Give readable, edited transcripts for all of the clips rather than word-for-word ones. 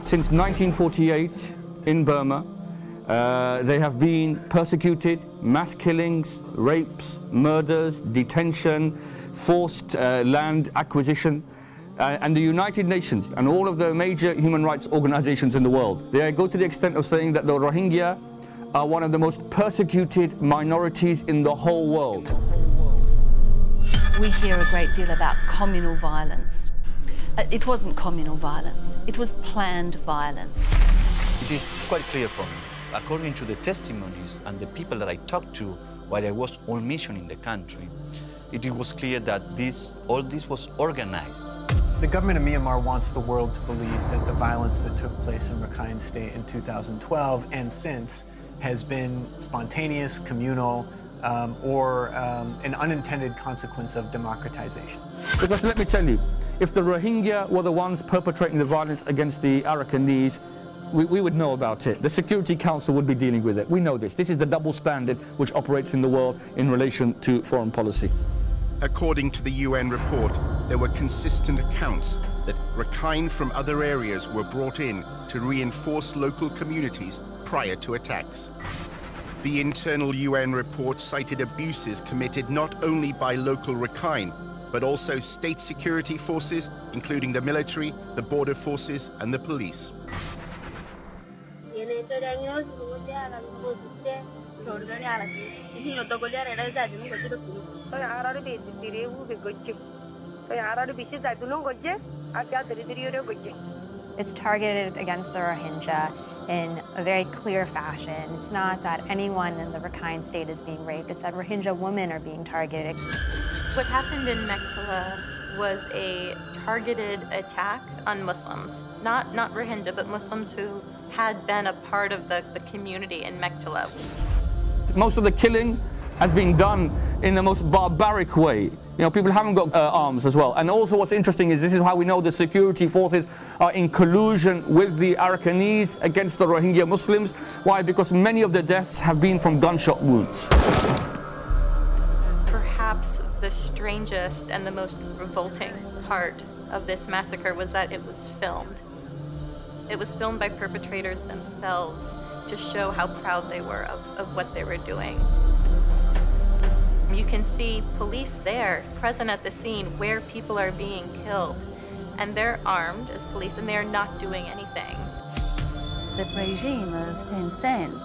Since 1948 in Burma, they have been persecuted, mass killings, rapes, murders, detention, forced land acquisition. And the United Nations and all of the major human rights organizations in the world, they go to the extent of saying that the Rohingya are one of the most persecuted minorities in the whole world. We hear a great deal about communal violence. It wasn't communal violence, it was planned violence. It is quite clear for me, according to the testimonies and the people that I talked to while I was on mission in the country, it was clear that all this was organized. The government of Myanmar wants the world to believe that the violence that took place in Rakhine State in 2012 and since has been spontaneous, communal, or an unintended consequence of democratization. Because let me tell you, if the Rohingya were the ones perpetrating the violence against the Arakanese, we would know about it. The Security Council would be dealing with it. We know this. This is the double standard which operates in the world in relation to foreign policy. According to the UN report, there were consistent accounts that Rakhine from other areas were brought in to reinforce local communities prior to attacks. The internal UN report cited abuses committed not only by local Rakhine, but also state security forces, including the military, the border forces, and the police. It's targeted against the Rohingya in a very clear fashion. It's not that anyone in the Rakhine State is being raped, it's that Rohingya women are being targeted. What happened in Mektela was a targeted attack on Muslims, not Rohingya, but Muslims who had been a part of the community in Mektela. Most of the killing has been done in the most barbaric way. You know, people haven't got arms as well. And also what's interesting is this is how we know the security forces are in collusion with the Arakanese against the Rohingya Muslims. Why? Because many of the deaths have been from gunshot wounds. Perhaps the strangest and the most revolting part of this massacre was that it was filmed. It was filmed by perpetrators themselves to show how proud they were of what they were doing. You can see police there, present at the scene where people are being killed, and they're armed as police and they're not doing anything. The regime of Thein Sein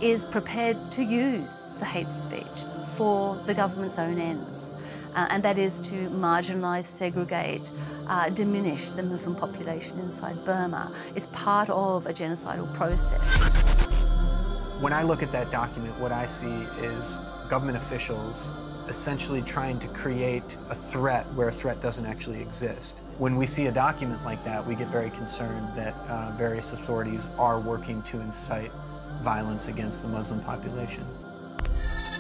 is prepared to use the hate speech for the government's own ends, and that is to marginalise, segregate, diminish the Muslim population inside Burma. It's part of a genocidal process. When I look at that document, what I see is government officials essentially trying to create a threat where a threat doesn't actually exist. When we see a document like that, we get very concerned that various authorities are working to incite violence against the Muslim population.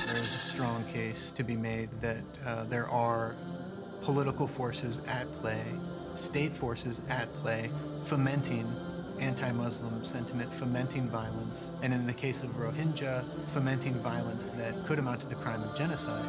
There is a strong case to be made that there are political forces at play, state forces at play, fomenting anti-Muslim sentiment, fomenting violence, and in the case of Rohingya, fomenting violence that could amount to the crime of genocide.